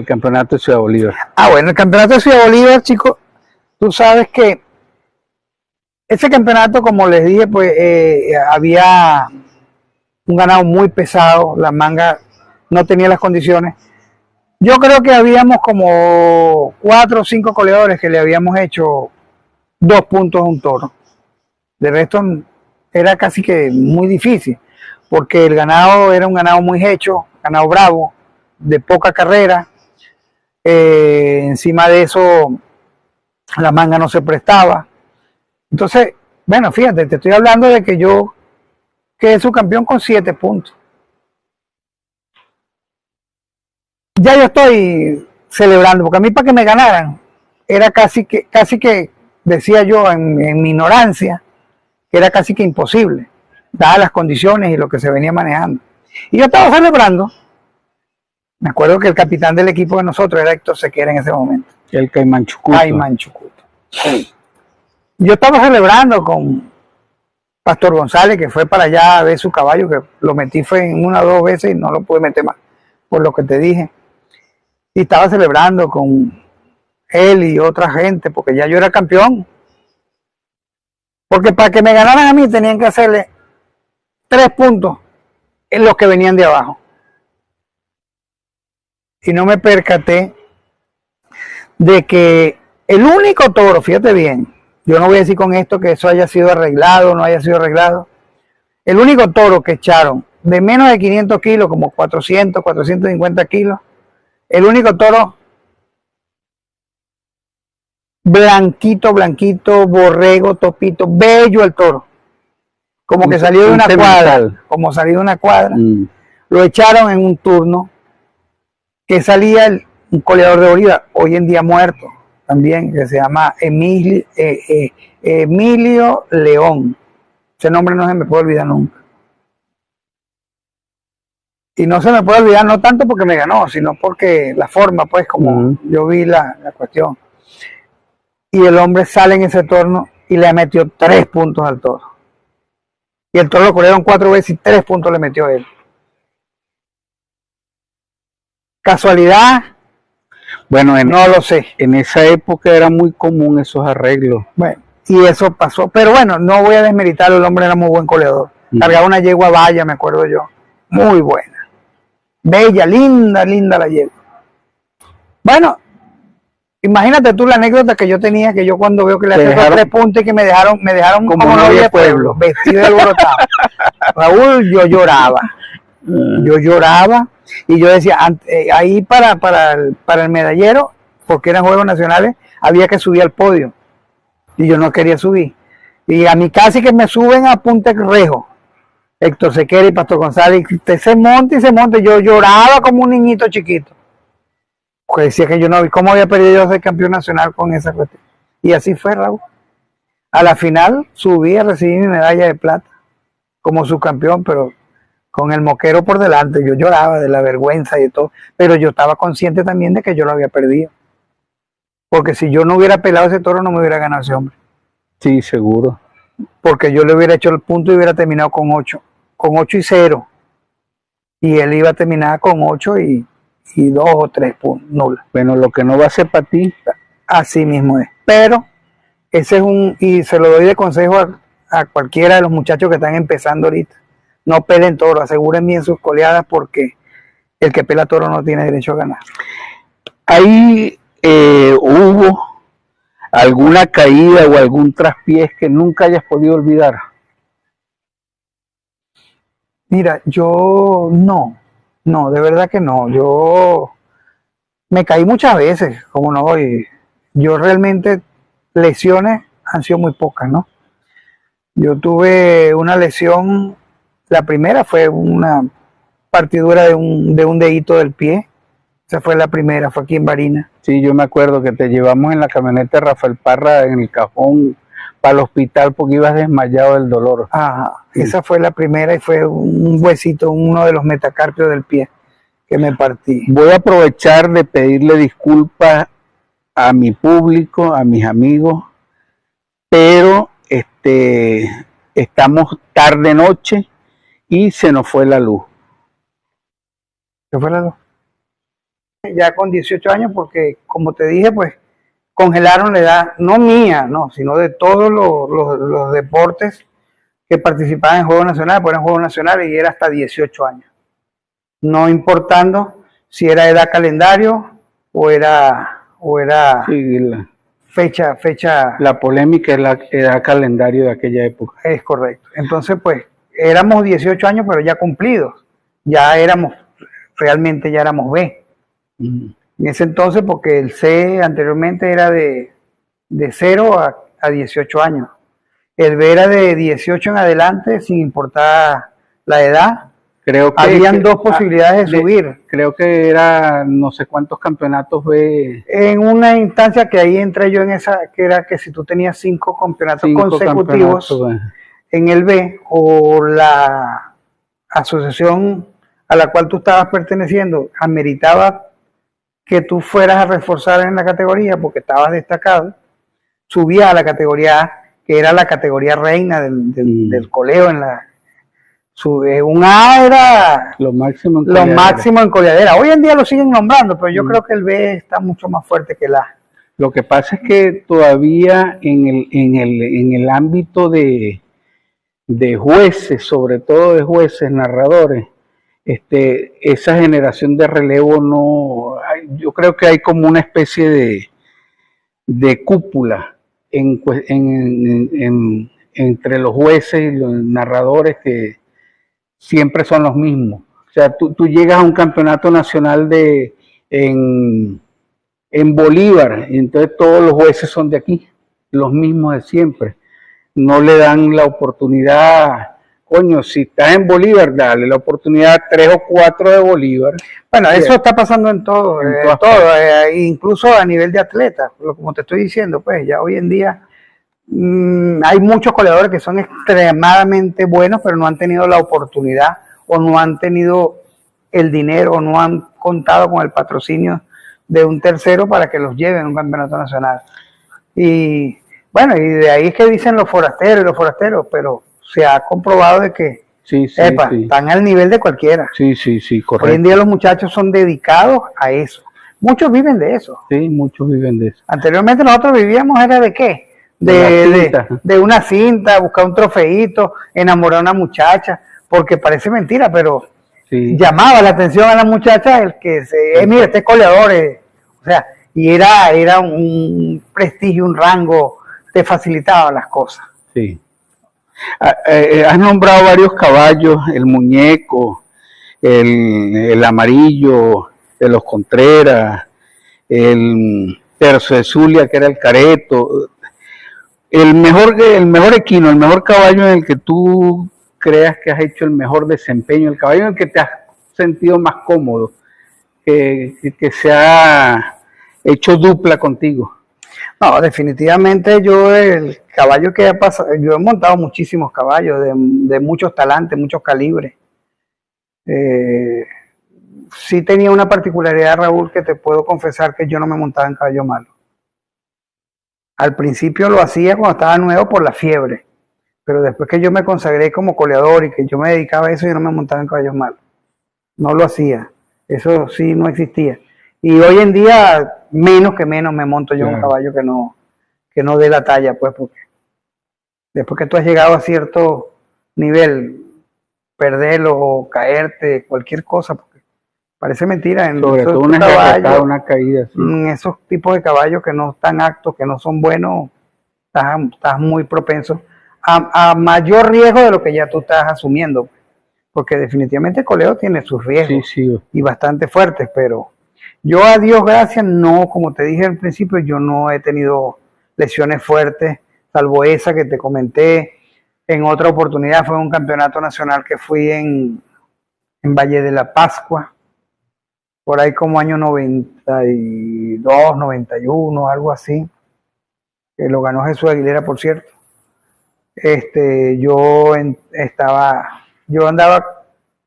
campeonato de Ciudad Bolívar. Bueno, el campeonato de Ciudad Bolívar, chicos, tú sabes que ese campeonato, como les dije, pues había un ganado muy pesado, la manga no tenía las condiciones. Yo creo que habíamos como 4 o 5 coleadores que le habíamos hecho 2 puntos a un toro. De resto era casi que muy difícil, porque el ganado era un ganado muy hecho, ganado bravo, de poca carrera. Encima de eso, la manga no se prestaba. Entonces, bueno, fíjate, te estoy hablando de que yo quedé subcampeón con 7 puntos. Ya yo estoy celebrando, porque a mí para que me ganaran, era casi que decía yo en mi ignorancia, que era casi que imposible, dadas las condiciones y lo que se venía manejando. Y yo estaba celebrando. Me acuerdo que el capitán del equipo de nosotros era Héctor Sequera en ese momento. El Caimán Chucuto. Caimán Chucuto. Yo estaba celebrando con Pastor González, que fue para allá a ver su caballo, que lo metí fue en 1 o 2 veces y no lo pude meter más, por lo que te dije. Y estaba celebrando con él y otra gente, porque ya yo era campeón. Porque para que me ganaran a mí tenían que hacerle 3 puntos en los que venían de abajo. Y no me percaté de que el único toro, fíjate bien, yo no voy a decir con esto que eso haya sido arreglado o no haya sido arreglado, el único toro que echaron de menos de 500 kilos, como 400, 450 kilos, el único toro blanquito, borrego, topito, bello el toro, como que salió de una cuadra, lo echaron en un turno que salía un coleador de Bolívar, hoy en día muerto también, que se llama Emilio León. Ese nombre no se me puede olvidar nunca. Y no se me puede olvidar no tanto porque me ganó, sino porque la forma, pues, como yo vi la cuestión. Y el hombre sale en ese torno y le metió 3 puntos al toro. Y el toro lo corrieron 4 veces y 3 puntos le metió él. ¿Casualidad? Bueno, no lo sé. En esa época era muy común esos arreglos. Bueno, y eso pasó. Pero bueno, no voy a desmeritarlo, el hombre era muy buen coleador. Cargaba una yegua valla, me acuerdo yo. Muy buena. Bella, linda la yegua. Bueno, imagínate tú la anécdota que yo tenía, que yo cuando veo que le hacían 3 puntos y que me dejaron como novia de pueblo, vestido de alborotado. Raúl, yo lloraba. Y yo decía, ahí para el medallero, porque eran Juegos Nacionales, había que subir al podio. Y yo no quería subir. Y a mí casi que me suben a Punta Rejo, Héctor Sequera y Pastor González, y se monta. Yo lloraba como un niñito chiquito. Porque decía que yo no vi cómo había perdido yo ser campeón nacional con esa cuestión. Y así fue, Raúl. A la final subí a recibir mi medalla de plata como subcampeón, pero con el moquero por delante. Yo lloraba de la vergüenza y de todo, pero yo estaba consciente también de que yo lo había perdido. Porque si yo no hubiera pelado ese toro, no me hubiera ganado ese hombre. Sí, seguro. Porque yo le hubiera hecho el punto y hubiera terminado con 8 y 0. Y él iba a terminar con 8 y 2 o 3 puntos, nula. Bueno, lo que no va a ser para ti. Así mismo es. Pero ese es y se lo doy de consejo a cualquiera de los muchachos que están empezando ahorita. No pelen toro, aseguren bien sus coleadas, porque el que pela toro no tiene derecho a ganar. Ahí hubo alguna caída o algún traspiés que nunca hayas podido olvidar. Mira, yo no, de verdad que no. Yo me caí muchas veces, como no, y yo realmente lesiones han sido muy pocas, ¿no? Yo tuve una lesión, la primera fue una partidura de un dedito del pie, Esa fue la primera, fue aquí en Barinas. Sí, yo me acuerdo que te llevamos en la camioneta de Rafael Parra en el cajón para el hospital porque ibas desmayado del dolor. Ajá, esa fue la primera y fue un huesito, uno de los metacarpios del pie que me partí. Voy a aprovechar de pedirle disculpas a mi público, a mis amigos, pero estamos tarde noche y se nos fue la luz. ¿Qué fue la luz? Ya con 18 años, porque como te dije, pues congelaron la edad, no mía, no, sino de todos los deportes que participaban en Juegos Nacionales, pues eran Juegos Nacionales y era hasta 18 años. No importando si era edad calendario o era Sí, fecha. la polémica es la edad calendario de aquella época. Es correcto. Entonces, pues, éramos 18 años, pero ya cumplidos. Ya éramos, realmente ya éramos B. En ese entonces, porque el C anteriormente era de 0 a 18 años. El B era de 18 en adelante, sin importar la edad. Creo que habían dos posibilidades de subir. Creo que era no sé cuántos campeonatos B. En una instancia que ahí entré yo en esa, que era que si tú tenías 5 campeonatos consecutivos en el B, o la asociación a la cual tú estabas perteneciendo ameritaba que tú fueras a reforzar en la categoría porque estabas destacado, subías a la categoría A, que era la categoría reina del coleo en la... Un A era lo máximo en coleadera. Hoy en día lo siguen nombrando, pero yo creo que el B está mucho más fuerte que el A. Lo que pasa es que todavía en el ámbito de jueces, sobre todo de jueces, narradores, esa generación de relevo no, yo creo que hay como una especie de cúpula entre los jueces y los narradores que siempre son los mismos. O sea, tú llegas a un campeonato nacional en Bolívar, y entonces todos los jueces son de aquí, los mismos de siempre. No le dan la oportunidad. Coño, si estás en Bolívar, dale la oportunidad a 3 o 4 de Bolívar. Bueno, eso está pasando en todo, incluso a nivel de atletas, como te estoy diciendo, pues ya hoy en día hay muchos coleadores que son extremadamente buenos, pero no han tenido la oportunidad o no han tenido el dinero o no han contado con el patrocinio de un tercero para que los lleven a un campeonato nacional. Y bueno, y de ahí es que dicen los forasteros, pero se ha comprobado de que sí. Están al nivel de cualquiera. Sí, correcto. Hoy en día los muchachos son dedicados a eso. Muchos viven de eso. Sí, muchos viven de eso. Anteriormente nosotros vivíamos era de ¿qué? De una cinta, buscar un trofeito, enamorar a una muchacha, porque parece mentira, pero llamaba la atención a la muchacha el que mira, este coleador, o sea, y era un prestigio, un rango, te facilitaba las cosas. Sí. Has nombrado varios caballos, el muñeco, el amarillo de los Contreras, el terzo de Zulia, que era el careto. El mejor equino, el mejor caballo en el que tú creas que has hecho el mejor desempeño, el caballo en el que te has sentido más cómodo, que se ha hecho dupla contigo. No, definitivamente yo el caballo que ha pasado, yo he montado muchísimos caballos de muchos talantes, muchos calibres. Sí tenía una particularidad, Raúl, que te puedo confesar que yo no me montaba en caballo malo. Al principio lo hacía cuando estaba nuevo por la fiebre, pero después que yo me consagré como coleador y que yo me dedicaba a eso, yo no me montaba en caballos malos. No lo hacía, eso sí no existía. Y hoy en día, menos me monto yo en un caballo que no dé la talla, pues, porque después que tú has llegado a cierto nivel, perderlo o caerte, cualquier cosa, porque parece mentira. Sobre todo una caída. Sí. En esos tipos de caballos que no están aptos, que no son buenos, estás muy propenso a mayor riesgo de lo que ya tú estás asumiendo. Porque definitivamente el coleo tiene sus riesgos y bastante fuertes, pero yo a Dios gracias, no, como te dije al principio, yo no he tenido lesiones fuertes, salvo esa que te comenté. En otra oportunidad fue un campeonato nacional que fui en Valle de la Pascua, por ahí como año 92, 91, algo así, que lo ganó Jesús Aguilera, por cierto. Yo andaba,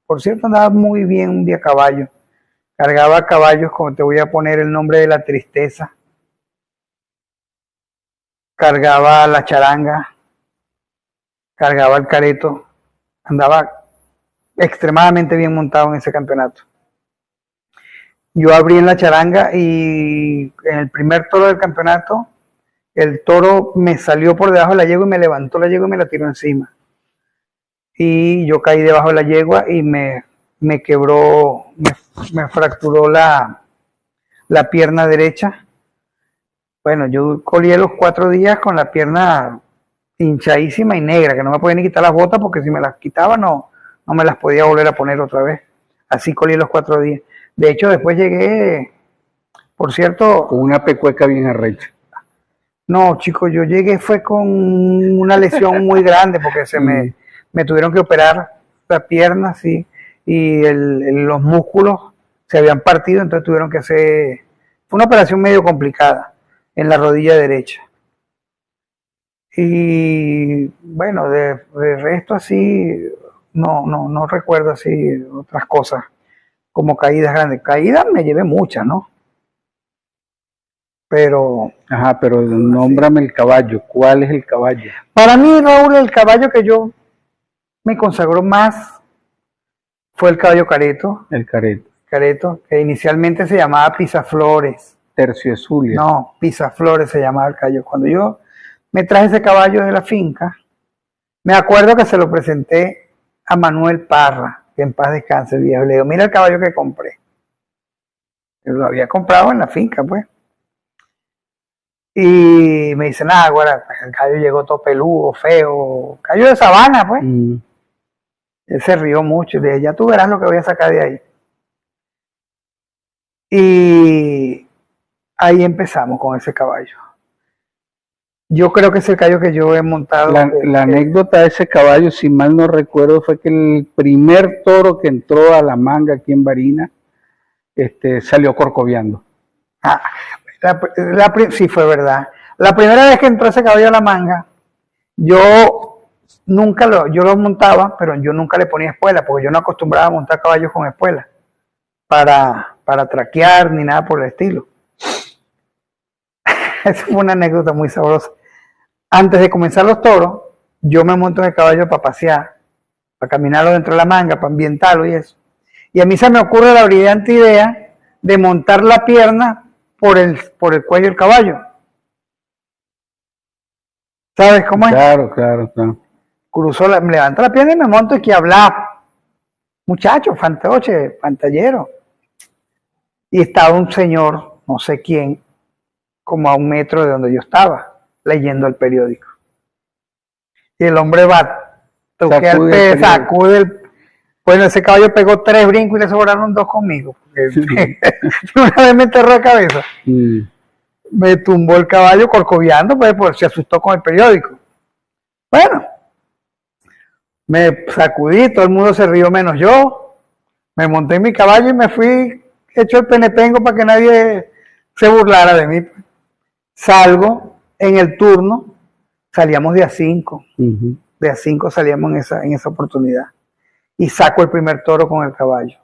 por cierto, andaba muy bien un día a caballo. Cargaba caballos, como te voy a poner el nombre de la tristeza. Cargaba la charanga, cargaba el careto. Andaba extremadamente bien montado en ese campeonato. Yo abrí en la charanga y en el primer toro del campeonato, el toro me salió por debajo de la yegua y me levantó la yegua y me la tiró encima. Y yo caí debajo de la yegua y me quebró, me fracturó la pierna derecha. Bueno, yo colié los 4 días con la pierna hinchadísima y negra, que no me podía ni quitar las botas porque si me las quitaba no me las podía volver a poner otra vez. Así colié los 4 días. De hecho, después llegué, por cierto... Con una pecueca bien arrecha. No, chicos, yo llegué fue con una lesión muy grande porque me tuvieron que operar la pierna, sí, y los músculos se habían partido, entonces tuvieron que hacer... Fue una operación medio complicada en la rodilla derecha. Y bueno, de resto así, no recuerdo así otras cosas como caídas grandes. Caídas me llevé muchas, ¿no? Pero... Ajá, pero nómbrame el caballo. ¿Cuál es el caballo? Para mí, Raúl, el caballo que yo me consagró más fue el caballo Careto. El Careto. Careto, que inicialmente se llamaba Pisaflores. Tercio Zulia. No, Pisaflores se llamaba el caballo. Cuando yo me traje ese caballo de la finca, me acuerdo que se lo presenté a Manuel Parra, que en paz descanse el viejo. Le digo, mira el caballo que compré. Yo lo había comprado en la finca, pues. Y me dice, nada, guarda, el caballo llegó todo peludo, feo, caballo de sabana, pues. Él se rió mucho y le dije, ya tú verás lo que voy a sacar de ahí. Y ahí empezamos con ese caballo. Yo creo que es el caballo que yo he montado. La anécdota de ese caballo, si mal no recuerdo, fue que el primer toro que entró a la manga aquí en Barinas, salió corcoviando. Sí, fue verdad. La primera vez que entró ese caballo a la manga, yo lo montaba, pero yo nunca le ponía espuela, porque yo no acostumbraba a montar caballos con espuela para traquear ni nada por el estilo. Esa fue una anécdota muy sabrosa. Antes de comenzar los toros, yo me monto en el caballo para pasear, para caminarlo dentro de la manga, para ambientarlo y eso. Y a mí se me ocurre la brillante idea de montar la pierna por el cuello del caballo. ¿Sabes cómo es? Claro. Cruzó, me levanto la pierna y me monto aquí a hablar. Muchacho, fantoche, pantallero. Y estaba un señor, no sé quién, como a 1 metro de donde yo estaba, leyendo el periódico. Y el hombre va, sacude el... Bueno, ese caballo pegó 3 brincos y le sobraron 2 conmigo. Una vez me enterró la cabeza. Me tumbó el caballo corcoviando, pues se asustó con el periódico. Bueno, me sacudí, todo el mundo se rió menos yo. Me monté en mi caballo y me fui hecho el penepengo para que nadie se burlara de mí. Salgo en el turno, salíamos de A5. De A5 salíamos en esa oportunidad. Y saco el primer toro con el caballo.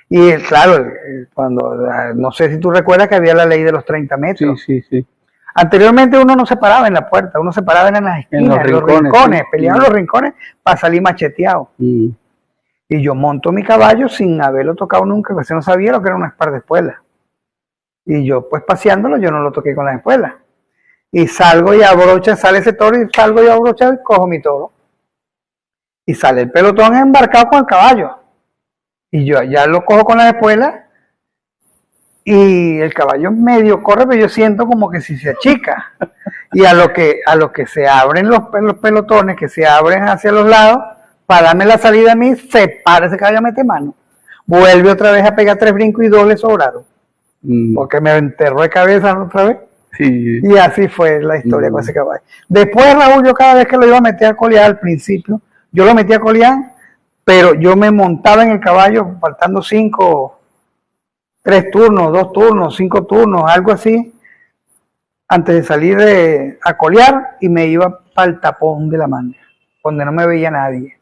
Y claro, no sé si tú recuerdas que había la ley de los 30 metros. Sí. Anteriormente uno no se paraba en la puerta, uno se paraba en las esquinas, en los rincones, sí. Peleaban los rincones para salir macheteado. Y yo monto mi caballo sin haberlo tocado nunca, porque no sabía lo que era una espada de espuela. Y yo pues paseándolo, yo no lo toqué con la espuela. Y salgo y abrocha, sale ese toro y salgo y abrocha y cojo mi toro. Y sale el pelotón embarcado con el caballo. Y yo ya lo cojo con la espuela y el caballo medio corre, pero yo siento como que si se achica. Y a lo que se abren los pelotones, que se abren hacia los lados, para darme la salida a mí, se para ese caballo, mete mano. Vuelve otra vez a pegar 3 brincos y 2 le sobraron. Porque me enterró de cabeza otra vez. Sí. Y así fue la historia con ese caballo. Después, Raúl, yo cada vez que lo iba a meter a colear al principio, yo lo metía a colear, pero yo me montaba en el caballo faltando 5 3 turnos, 2 turnos, 5 turnos, algo así, antes de salir a colear, y me iba para el tapón de la manga, donde no me veía nadie.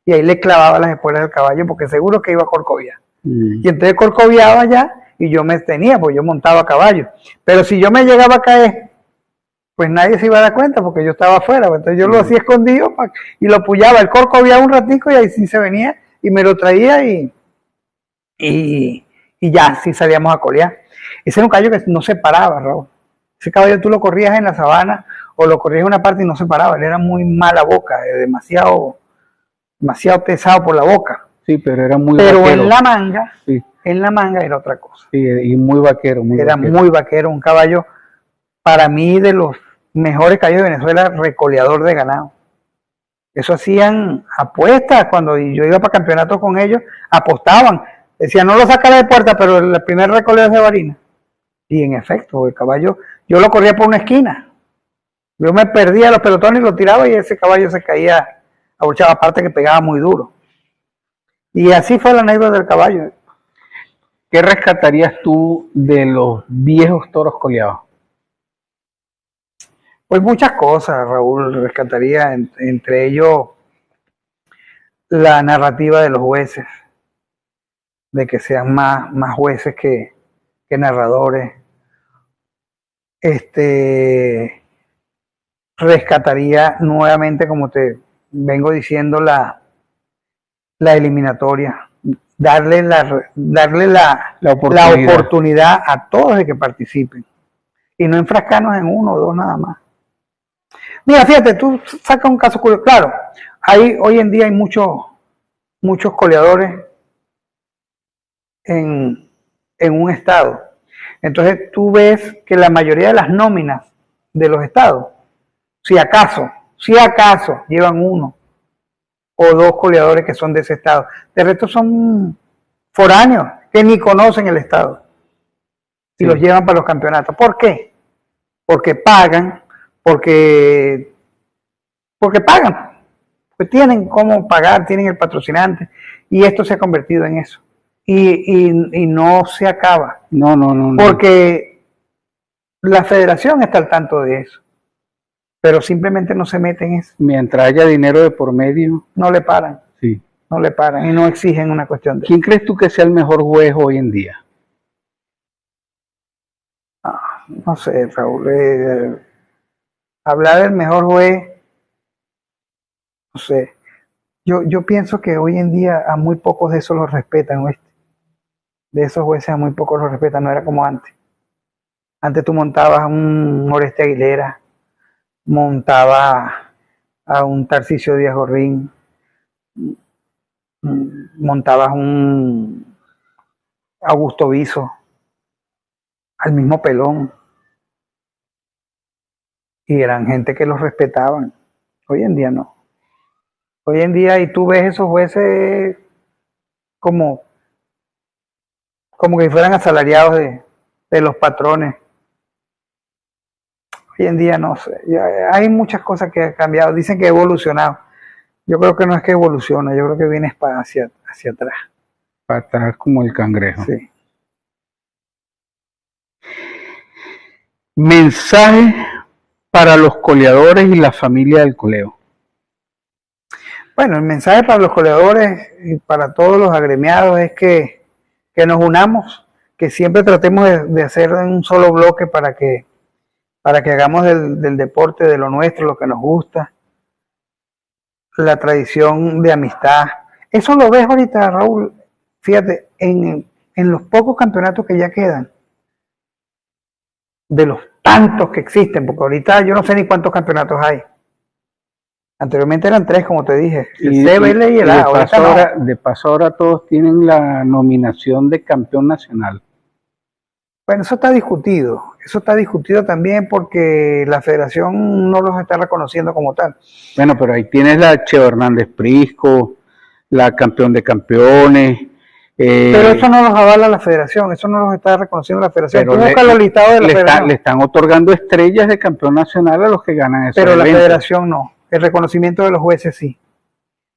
Y ahí le clavaba las espuelas del caballo, porque seguro que iba a corcoviar. Y entonces corcoviaba ya, y yo me tenía, pues yo montaba a caballo. Pero si yo me llegaba a caer, pues nadie se iba a dar cuenta, porque yo estaba afuera. Entonces yo lo hacía escondido y lo puyaba. El corcoviaba un ratico, y ahí sí se venía, y me lo traía, y ya, sí salíamos a colear. Ese era un caballo que no se paraba, Raúl. Ese caballo tú lo corrías en la sabana o lo corrías en una parte y no se paraba. Él era muy mala boca, demasiado pesado por la boca. Sí, pero era muy Pero vaquero. en la manga era otra cosa. Sí, y muy vaquero. Muy vaquero, un caballo, para mí, de los mejores caballos de Venezuela, recoleador de ganado. Eso hacían apuestas cuando yo iba para campeonatos con ellos, apostaban. Decían, no lo sacaré de puerta, pero el primer recoleo es de varina. Y en efecto, el caballo, yo lo corría por una esquina. Yo me perdía los pelotones y lo tiraba, y ese caballo se caía abuchado, aparte que pegaba muy duro. Y así fue la anécdota del caballo. ¿Qué rescatarías tú de los viejos toros coleados? Pues muchas cosas, Raúl, rescataría, entre ellos la narrativa de los jueces, de que sean más jueces que narradores. Rescataría nuevamente, como te vengo diciendo, la eliminatoria, darle la oportunidad a todos de que participen, y no enfrascarnos en uno o dos nada más. Mira, fíjate, tú sacas un caso curioso. Claro, hoy en día hay muchos coleadores en un estado. Entonces tú ves que la mayoría de las nóminas de los estados, si acaso llevan uno o dos coleadores que son de ese estado. De resto son foráneos que ni conocen el estado y los llevan para los campeonatos. ¿Por qué? Porque pagan, porque pagan, pues tienen cómo pagar, tienen el patrocinante, y esto se ha convertido en eso. Y no se acaba. No. Porque la federación está al tanto de eso, pero simplemente no se meten en eso. Mientras haya dinero de por medio, no le paran. Sí. No le paran y no exigen una cuestión de... ¿Quién crees tú que sea el mejor juez hoy en día? No sé, Raúl. Hablar del mejor juez, no sé. Yo pienso que hoy en día a muy pocos de esos los respetan, ¿oíste? De esos jueces a muy pocos los respetan, no era como antes. Antes tú montabas a un Oreste Aguilera, montabas a un Tarcisio Díaz Gorrín, montabas un Augusto Viso, al mismo Pelón, y eran gente que los respetaban. Hoy en día no. Hoy en día, y tú ves esos jueces como que fueran asalariados de los patrones. Hoy en día no sé, hay muchas cosas que han cambiado, dicen que ha evolucionado. Yo creo que no es que evoluciona, yo creo que viene hacia atrás. Para atrás como el cangrejo. Sí. Mensaje para los coleadores y la familia del coleo. Bueno, el mensaje para los coleadores y para todos los agremiados es que nos unamos, que siempre tratemos de hacer un solo bloque para que hagamos del deporte, de lo nuestro, lo que nos gusta, la tradición de amistad. Eso lo ves ahorita, Raúl, fíjate, en los pocos campeonatos que ya quedan, de los tantos que existen, porque ahorita yo no sé ni cuántos campeonatos hay. Anteriormente eran 3, como te dije, el CBL y el A. De paso ahora todos tienen la nominación de campeón nacional. Bueno, eso está discutido también porque la federación no los está reconociendo como tal. Bueno, pero ahí tienes la Cheo Hernández Prisco, la campeón de campeones. Pero eso no los avala la federación, eso no los está reconociendo la federación. Tú buscas los listados de la federación. Le están otorgando estrellas de campeón nacional a los que ganan eso. Pero la federación no, el reconocimiento de los jueces sí.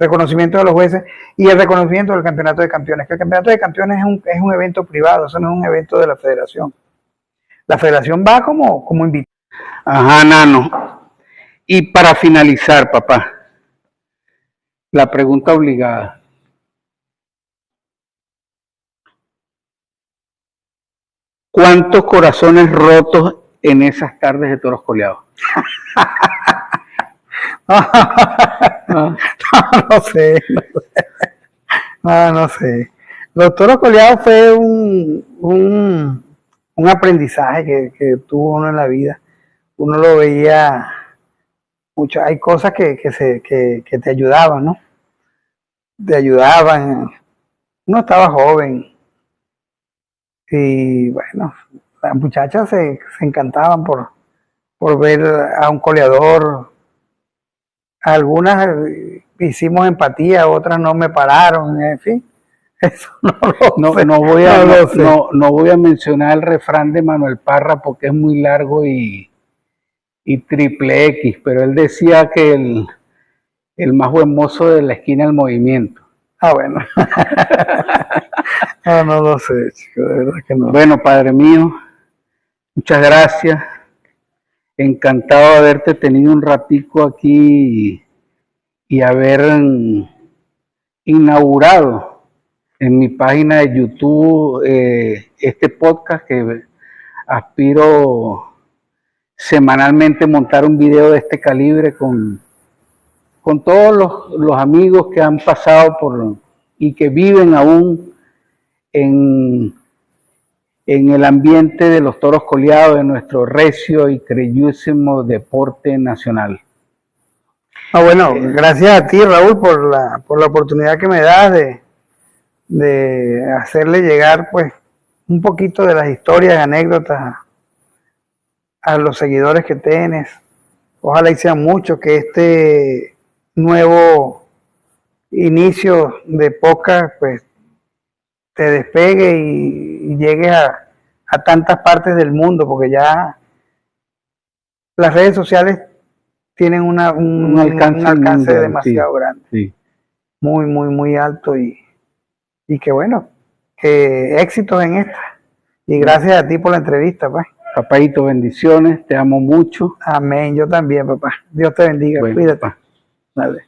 reconocimiento de los jueces y el reconocimiento del campeonato de campeones, que el campeonato de campeones es un evento privado, eso no es un evento de la federación. La federación va como invitada. Ajá, Nano. Y para finalizar, papá, la pregunta obligada. ¿Cuántos corazones rotos en esas tardes de toros coleados? No sé. No sé. Los toros coleados fue un aprendizaje que tuvo uno en la vida. Uno lo veía mucho. Hay cosas que te ayudaban, ¿no? Te ayudaban. Uno estaba joven. Y bueno, las muchachas se encantaban por ver a un coleador. Algunas hicimos empatía, otras no me pararon, en fin. Eso No voy a mencionar el refrán de Manuel Parra porque es muy largo y triple X, pero él decía que el más buen mozo de la esquina del movimiento. Ah, bueno. No lo sé, chico, de verdad que no. Bueno, padre mío, muchas gracias. Encantado de haberte tenido un ratico aquí y haber inaugurado en mi página de YouTube este podcast que aspiro semanalmente montar un video de este calibre con todos los amigos que han pasado por y que viven aún en el ambiente de los toros coleados, de nuestro recio y creyúsimo deporte nacional. Bueno, gracias a ti, Raúl, por la oportunidad que me das de hacerle llegar pues un poquito de las historias y anécdotas a los seguidores que tienes. Ojalá y sean muchos, que este nuevo inicio de podcast pues te despegue y llegue a tantas partes del mundo, porque ya las redes sociales tienen un alcance demasiado grande, sí. Muy alto y que bueno, que éxitos en esta. Y gracias a ti por la entrevista, pues. Papaito, bendiciones, te amo mucho. Amén, yo también, papá. Dios te bendiga, bueno, cuídate. Papá. Dale.